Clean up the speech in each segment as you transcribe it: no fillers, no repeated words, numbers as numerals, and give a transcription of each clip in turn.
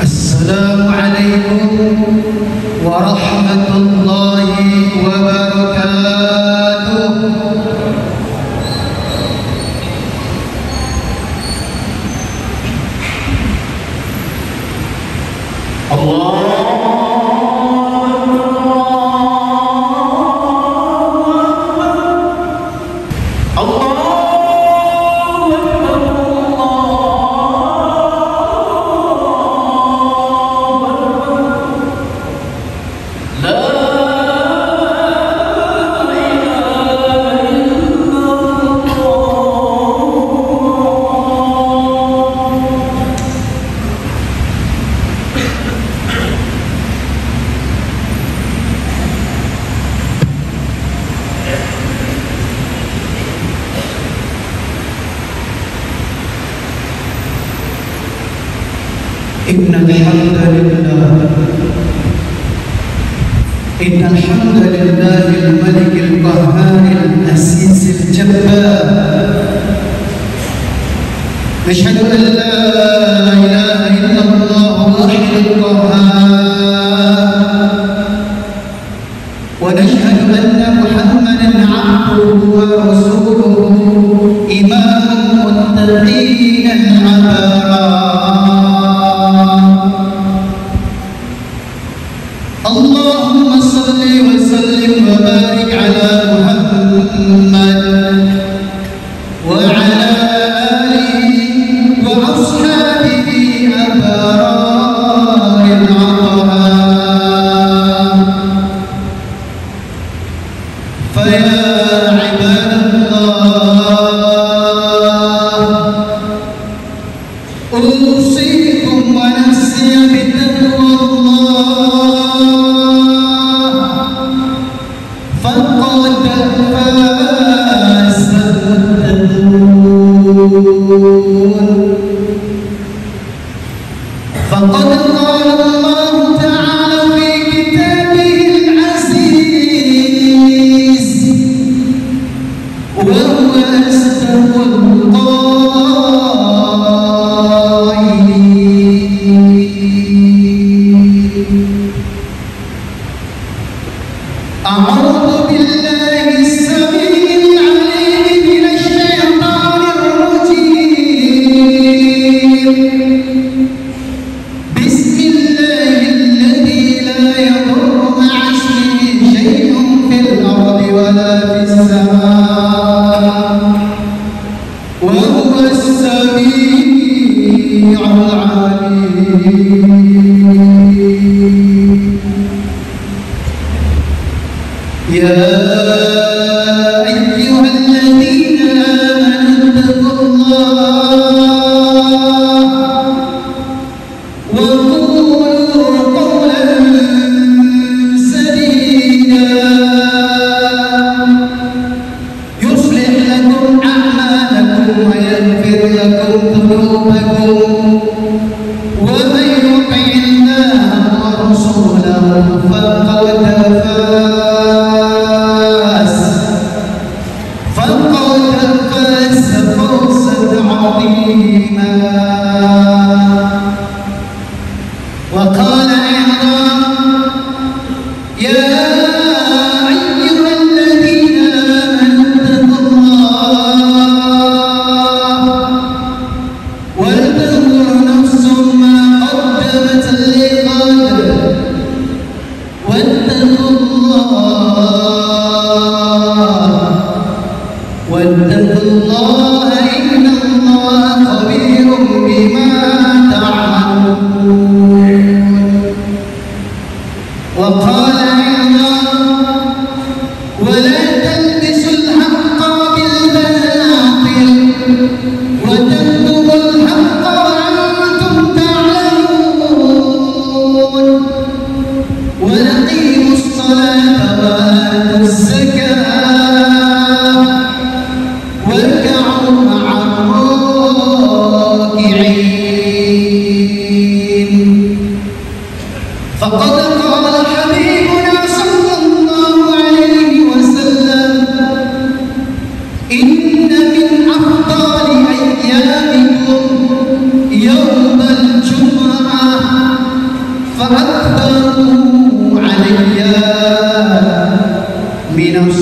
Assalamualaikum warahmatullahi wabarakatuh. إن الحمد لله الملك القهار العزيز الجبار نشهد أن لا إله إلا الله الواحد القهار ونشهد أن محمدا عبده ورسوله إمام المتقين اللهم صل وسلم وبارك على محمد وعلى آله وأصحابه أبرار العطاء فيا عباد الله أوصيكم ونفسي بتقوى الله فقد فاز المتقون فقد قال الله تعالى في كتابه العزيز وهو أصدق أعوذ بالله السميع العليم من الشيطان الرجيم بسم الله الذي لا يضر مع اسمه شيء في الأرض ولا في السماء وهو السميع العليم يا أيها الذين آمنوا اتقوا الله وقولوا قولا سديدا يصلح لكم أعمالكم ويغفر لكم ذنوبكم ومن يطع الله ورسوله فقد فاز فوزا عظيما. وقال أيضا يا أيها الذين آمنوا اتقوا الله ولتنظر نفس ما قدمت لغد واتقوا الله إن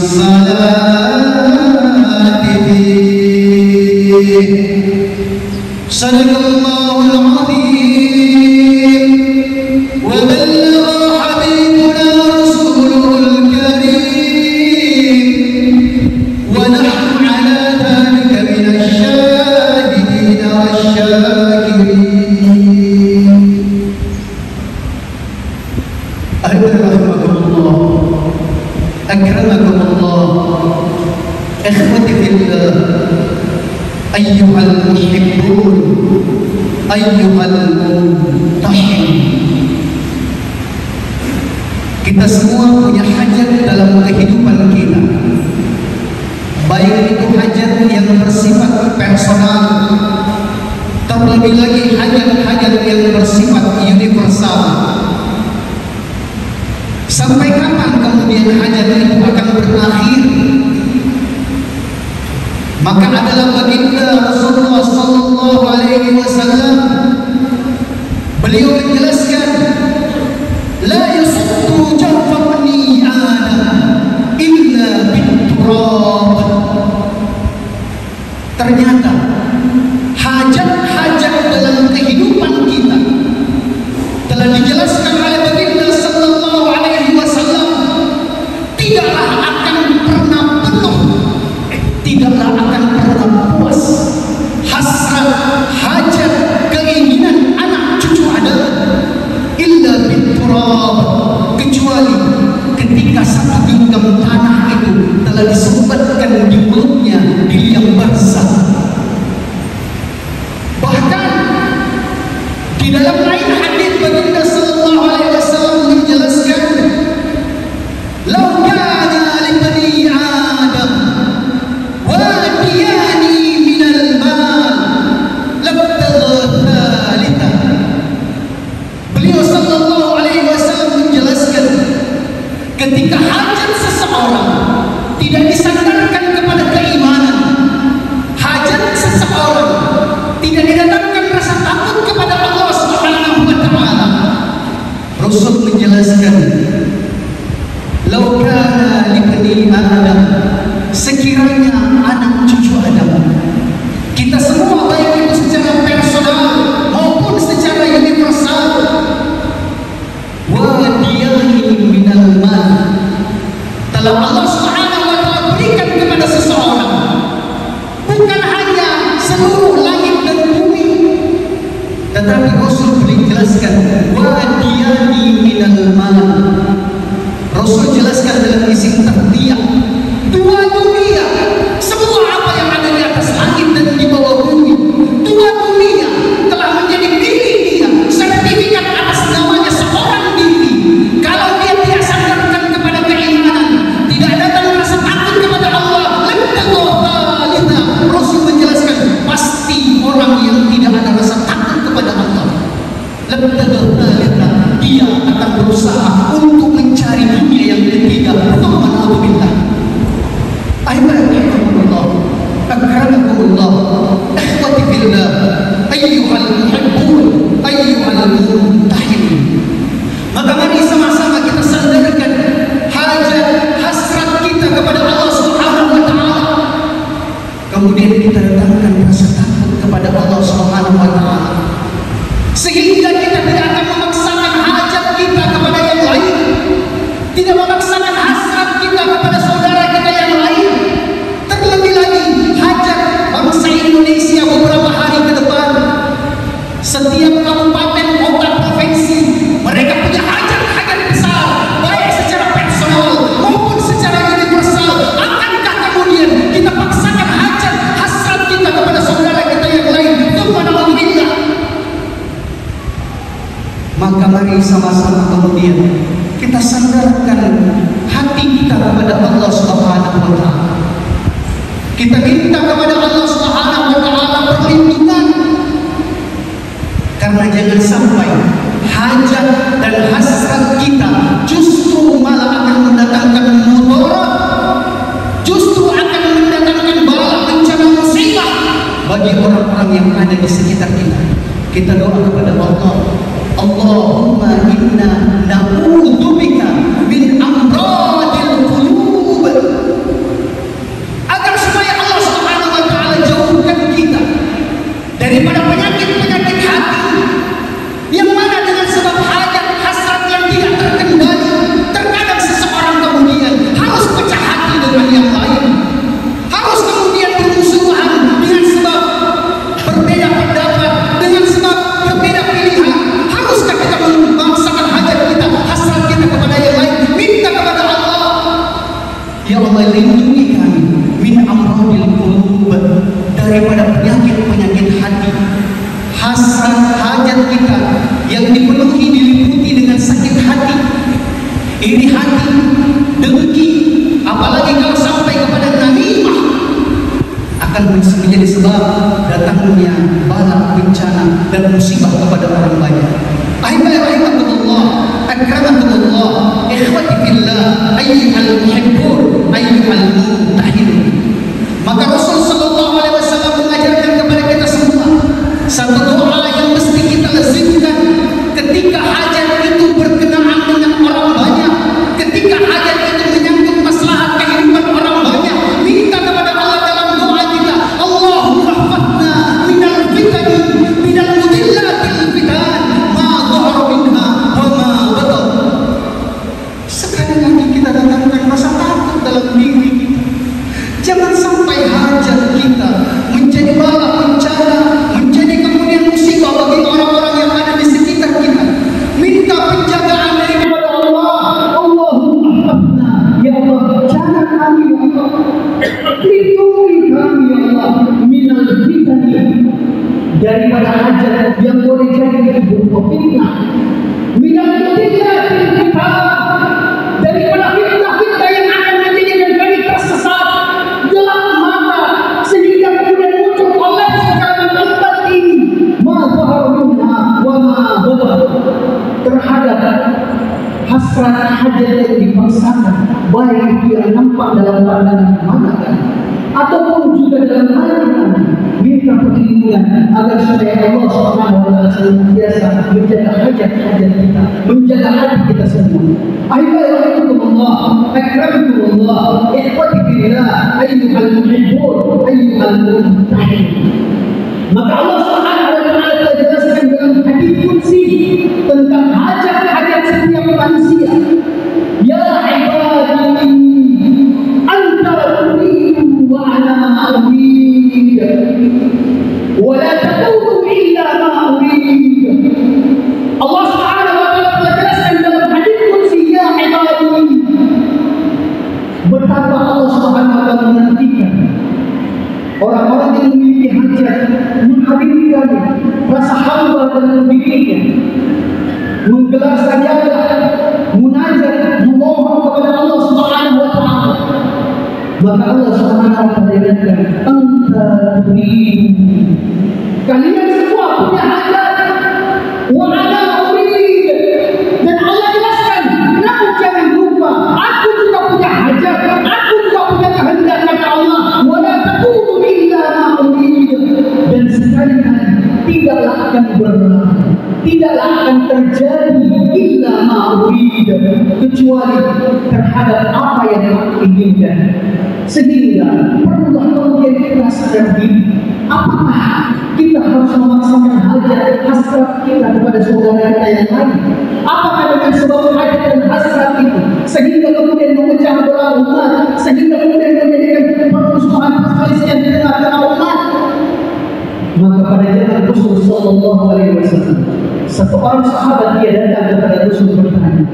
الصلاة فيه صدق الله العظيم وبلغ حبيبنا رسوله الكريم ونحن على ذلك من الشاهدين والشاكرين. رحمكم الله أكرمكم الله إخوتي في الله أيها المحبون أيها المنتحين. Kita semua punya hajat dalam kehidupan kita, baik itu hajat yang bersifat personal, terlebih lagi hajat-hajat yang bersifat universal. Sampai kapan kemudian hajat itu akan berakhir? Maka adalah baginda Rasulullah sallallahu alaihi wasallam, beliau menjelaskan, la yasuddu jawfani adam illa biturab. Ternyata hajat-hajat dalam kehidupan kita telah dijelaskan oleh baginda sallallahu alaihi wasallam, tidaklah akan pernah penuh, tidaklah akan pernah puas hasrat, hajat, keinginan anak cucu Adam illa biturab, kecuali ketika satu genggam tanah itu telah disumbatkan di mulutnya di liang barzakh. Bahkan di dalam lain hadis baginda sallallahu alaihi wasallam menjelaskan, "Lau kana li bani Adam wadiyani minal mal labtagha thalitha." Beliau sallallahu alaihi wasallam menjelaskan, ketika hajat seseorang tidak disandarkan kepada keimanan, hajat seseorang tidak didatangkan rasa takut kepada Allah Subhanahu wa taala, Rasul menjelaskan, "Lau kana li bani Adam," sekiranya anak cucu Adam, kita semua baik itu secara personal maupun secara universal, wadiyani minal mal, telah Allah Subhanahu wa taala berikan kepada seseorang bukan hanya seluruh langit dan bumi, tetapi Rasul menjelaskan wadiyani minal mal. Rasul jelaskan dalam isi taqdiyah, dua dunia, semua apa yang ada di atas langit dan di bawah bumi, dua dunia telah menjadi milik dia, sertifikat atas namanya seorang diri. Kalau dia tidak sandarkan kepada keimanan, tidak datang rasa takut kepada Allah, Rasul menjelaskan, pasti orang yang tidak ada rasa takut kepada Allah, dia akan berusaha untuk mencari dunia yang ketiga. Ayyuhallahumullah, akramakumullah, ikhwati fillah, ayyuhal muhibbun, ayyuhal muntahin. Maka mari sama-sama kita sandarkan hajat, hasrat kita kepada Allah Subhanahu wa taala. Kemudian kita datangkan rasa takut kepada Allah Subhanahu wa taala, sehingga kita tidak akan memaksakan hajat kita kepada yang lain, tidak memaksakan hasrat kita kepada saudara kita yang lain. Terlebih lagi hajat bangsa Indonesia beberapa hari ke depan, setiap kabupaten, kota, provinsi, mereka punya hajat-hajat besar, baik secara personal maupun secara universal. Akankah kemudian kita paksakan hajat, hasrat kita kepada saudara kita yang lain? Subhanallah. Maka mari sama-sama kemudian kita sandarkan hati kita kepada Allah Subhanahu wa taala. Kita minta kepada Allah Subhanahu wa taala perlindungan, karena jangan sampai hajat dan hasrat kita justru malah akan mendatangkan mudarat, justru akan mendatangkan bala, bencana, musibah bagi orang-orang yang ada di sekitar kita. Kita doa kepada Allah, Allahumma inna na'udzubika min amradil qulub Ya Allah, lindungi kami min amradil qulub, daripada penyakit-penyakit hati. Hasrat hajat kita yang dipenuhi diliputi dengan sakit hati, iri hati, dengki, apalagi kalau sampai kepada namimah, akan menjadi sebab datangnya bala, bencana dan musibah kepada orang banyak. Ahibahibahibakumullah, akramakumullah, ikhwati fillah, ayyuhal muhibbun, ayyuhal muttahidun. Maka Rasul sallallahu alaihi wasallam mengajarkan kepada kita semua satu doa yang mesti kita lazimkan ketika hajat itu berkenaan dengan orang banyak, ketika hajat itu menyangkut maslahat kehidupan orang banyak. Minta kepada Allah dalam doa kita, Allahumma hafadna minal fitani, minal mudillatil fitan, ma dhahara minha wa ma batan. Sekali lagi kita datangkan rasa takut dalam diri kita. Jangan sampai hajat kita menjadi bala, bencana, menjadi kemudian musibah bagi orang-orang yang ada di sekitar kita. Minta penjagaan daripada Allah. Allahumma hafadna, ya Allah, jaga kami ya Allah, lindungi kami ya Allah, minal fitani, daripada hajat yang boleh jadi berupa fitnah, minal mudillatil fitan, daripada fitnah-fitnah yang akan menjadikan kami tersesat gelap mata sehingga kemudian muncul oleh secara tempat ini ma dhahara minha wa ma batan, terhadap hasrat hajat yang dipaksakan, baik itu yang nampak dalam pandangan mata ataupun juga dalam hati. Minta perlindungan agar supaya Allah Subhanahu wa taala senantiasa menjaga hajat-hajat kita, menjaga hati kita semua. Ahibahibakumullah, akramakumullah, ikhwati fillah, ayyuhal muhibbun, ayyuhal muttahidun. Maka Allah Subhanahu wa taala telah jelaskan dalam hadis qudsi tentang hajat-hajat setiap manusia. Ya ibadi, anta turidu wa ana urid, wa la taqulu illa ma urid. Allah Subhanahu wa taala telah jelaskan dalam hadis qudsi, ya ibadi, betapa Allah Subhanahu wa taala menantikan orang-orang yang memiliki hajat, menghadirkan rasa hamba dalam dirinya, menggelar sajadah, munajat, memohon kepada Allah Subhanahu wa taala. Maka Allah Subhanahu wa taala mengatakan, anta turid, kalian semua punya hajat, wa ana urid, dan Allah jelaskan, namun jangan lupa aku juga punya hajat, aku juga punya kehendak, kata Allah, wa la taqulu illa ma urid, dan sekali-kali tidaklah akan berlaku, tidaklah akan terjadi illa ma urid, kecuali terhadap apa yang aku inginkan. Sehingga perlulah kemudian kita sadar diri, apakah kita harus memaksakan hajat hasrat kita kepada saudara kita yang lain? Apakah dengan sebab hajat dan hasrat itu sehingga kemudian memecah belah umat, sehingga kemudian menjadikan permusuhan perselisihan di tengah-tengah umat? Maka pada zaman Rasul sallallahu alaihi wasallam, satu orang sahabat dia datang kepada Rasul bertanya,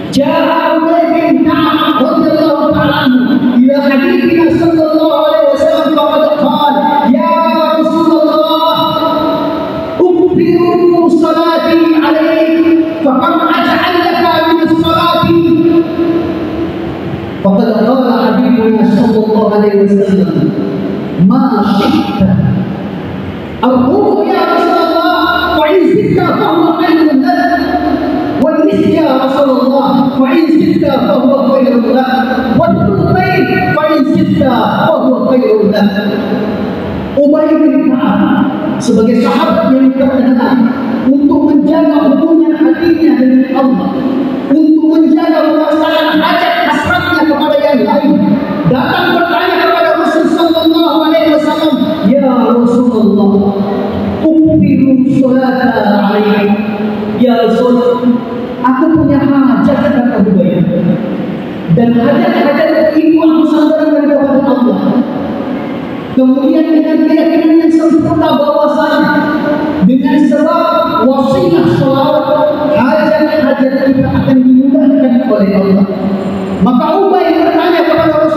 Ja'a Ubay bin Ka'ab radhiyallahu ta'ala anhu ila haditsina sallallahu alaihi wasallam faqad qala, ya Rasulullah, ukhbiru salati alaik faqad aj'alaka min as-salati. Faqad qala habibuna sallallahu alaihi wasallam, ma syi'ta aqulu ya Rasulullah wa in zitta fa huwa khairun lak, wa nisya Rasulullah wa in zitta fa huwa khairun lak, wa thuluthain fa in zitta fa huwa khairun lak. Ubay bin Ka'ab sebagai sahabat yang terkenal untuk menjaga hubungan hatinya dengan Allah, untuk menjaga pelaksanaan hajat hasratnya kepada yang lain, datang bertanya kepada Rasul sallallahu alaihi wasallam, ya Rasulullah, ukhbiru salata alaik. Ya Rasul, aku punya hajat, kata Ubay, dan hajat-hajat itu aku sandarkan kepada Allah. Kemudian dengan keyakinan yang sempurna bahwasanya dengan sebab wasilah sholawat, hajat-hajat kita akan dimudahkan oleh Allah. Maka Ubay bertanya kepada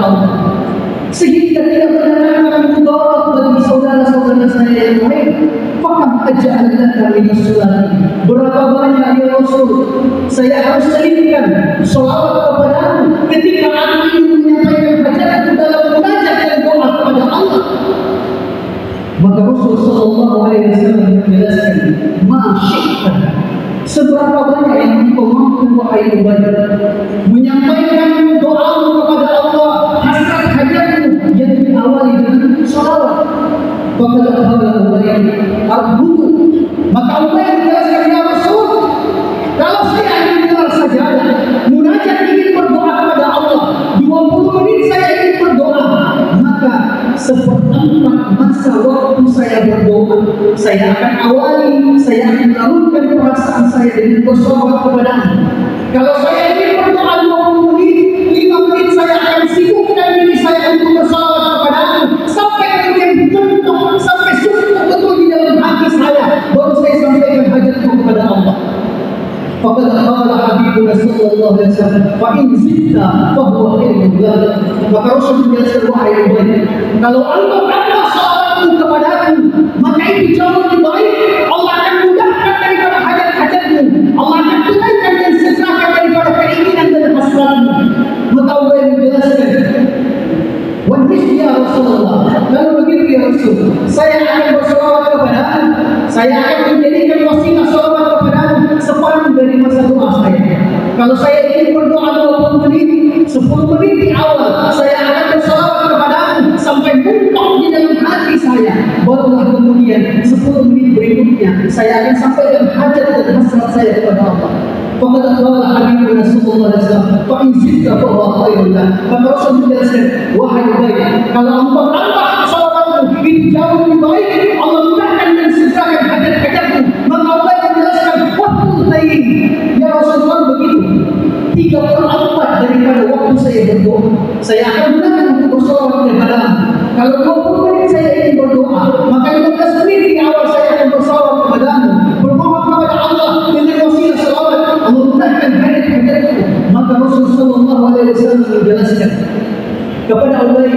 Allah, sehingga tidak mendatangkan mudarat bagi saudara-saudara saya yang lain. Fakam aja'alaka minas sholati, berapa banyak ya Rasul saya harus selipkan sholawat kepadamu ketika aku ingin menyampaikan hajatku dalam munajat dan doa kepada Allah. Maka Rasul sallallahu alaihi wasallam menjelaskan, "Masyikta, seberapa banyak yang engkau mampu wahai Ubay menyampaikan doamu kepada Allah, hasrat hajatmu yang diawali dengan sholawat." Faqad qala Ubay al-Budu, maka Ubay menjelaskan, "Ya Rasul, kalau saya ingin dengar sajadah, munajat ingin berdoa kepada Allah, 20 menit saya ingin berdoa, maka seperempat masa waktu saya berdoa, saya akan awali, saya akan larutkan perasaan saya dengan bersolawat kepadamu. Kalau saya ingin berdoa 20 menit, 5 menit saya akan sibukkan diri saya untuk bersolawat kepadamu, sampai kemudian bentuk, sampai sungguh betul di dalam hati saya, baru saya sampaikan hajatku kepada Allah." Faqad qala Habibuna sallallahu alaihi wasallam, "Fa in zitta fa huwa khairun lak." Maka Rasul menjelaskan, wahai Ubay, kalau engkau tambah salawatmu kepadaku, maka itu jauh lebih baik. Allah akan mudahkan daripada hajat-hajatmu, Allah akan tunaikan dan segerakan daripada keinginan dan hasratmu. Maka Ubay menjelaskan, "Wahai ya Rasulullah, kalau begitu ya Rasul, saya akan bersalawat kepadamu, saya akan menjadikan wasilah salawat kepadamu separuh dari masa doa saya. Kalau saya ingin berdoa 20 menit, 10 menit di awal saya akan bersalawat kepadamu sampai muntok di dalam hati saya, barulah kemudian 10 menit berikutnya saya akan sampaikan hajat dan hasrat saya kepada Allah." Faqad qala Habibuna sallallahu alaihi wasallam, "Fa in zitta fa huwa khairun lak." Maka Rasul menjelaskan, wahai Ubay, kalau engkau tambah salawatmu, itu jauh lebih baik, Allah mudahkan dan segerakan hajat-hajatmu. Maka Ubay menjelaskan, waktu lain ya Rasulullah begitu, 3/4 daripada waktu saya berdoa saya akan gunakan untuk bersolawat kepadamu. Kalau 20 menit saya ingin berdoa, maka 15 menit di awal saya akan bersolawat kepadamu, bermohon kepada Allah dengan wasilah salawat, Allah mudahkan hajat-hajatku. Maka Rasulullah sallallahu alaihi wasallam menjelaskan kepada Ubay,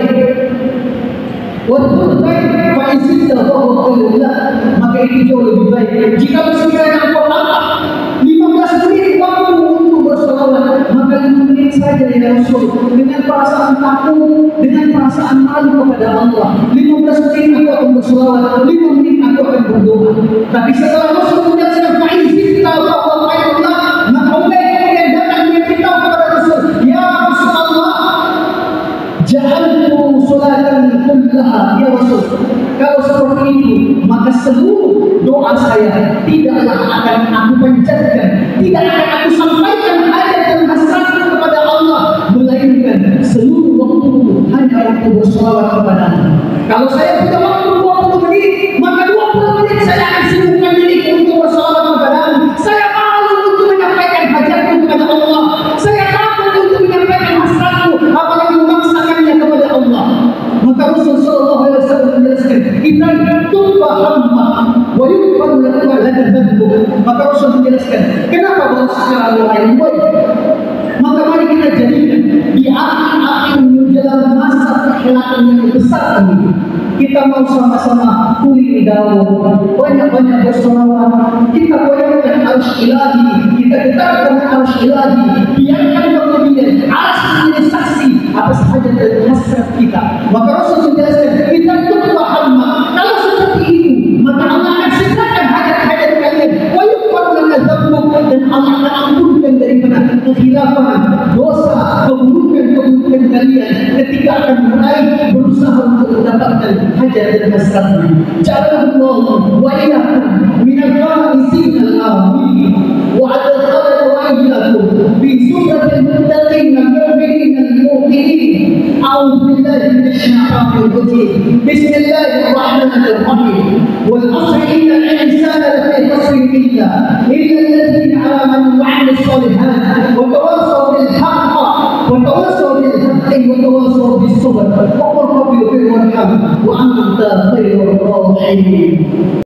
"Waktu baik fa izidta fa huwa khairun lak." Maka itu jauh lebih baik jika sekiranya engkau tambah 15 menit waktu untuk bersolawat, maka 5 menit saja ya Rasul, dengan perasaan takut, dengan perasaan malu kepada Allah. 15 menit aku akan bersolawat, 5 menit aku akan berdoa. Tapi setelah Rasul menjelaskan fa izidta fa huwa khairun lak, maka Ubay kemudian datang memberitahu kepada Rasul, "Ya Rasulullah, ja'altu sholatan kullaha ya Rasul." Kalau seperti itu, maka seluruh doa saya tidaklah akan aku panjatkan, tidak akan aku sampaikan hajat dan hasratku kepada Allah, melainkan seluruh waktu hanya untuk bersolawat kepada-Mu. Kalau saya punya waktu 20 menit, maka 20 menit saya akan sibukkan diri untuk bersolawat kepada-Mu. Saya malu untuk menyampaikan hajatku kepada Allah, saya takut untuk menyampaikan hasratku, apalagi memaksakannya kepada Allah. Maka Rasulullah sallallahu alaihi wasallam menjelaskan, "Idzan tufahamma wa yuqbalu laka dzanbu." Maka Rasul menjelaskan, kenapa baru sekarang wahai Ubay? Maka mari kita jadikan di akhir-akhir menjelang masa kehilafan yang besar ini, kita mau sama-sama kuli daun, banyak-banyak bersolawat, kita goyangkan arsh ilahi, kita getarkan arsh ilahi, biarkan kemudian arsh menjadi saksi atas hajat dan hasrat kita. Maka Rasul menjelaskan, kita paham, kalau seperti itu, maka Allah akan segerakan hajat-hajat kalian, wa yughfaru laka dzambuk, dan Allah akan ampunkan daripada kekhilafan, dosa, keburukan kalian ketika akan mulai berusaha untuk mendapatkan hajat dan hasratnya. Ja'alallahu wa iyyakum minal qanitin al-amin wa adkhalana wa iyyakum fi zumratil muttaqin al-mu'minin al-mu'minin. A'udzu billahi minasy syaithanir rajim. Bismillahirrahmanirrahim. Wal 'asri innal insana lafi khusrin illa alladziina amanu wa 'amilus shalihaati wa tawassaw bil haqqi wa tawassaw bil haqqi wa tawassaw bis sabr. Wa qul rabbi ighfir warham wa anta khairur rahimin.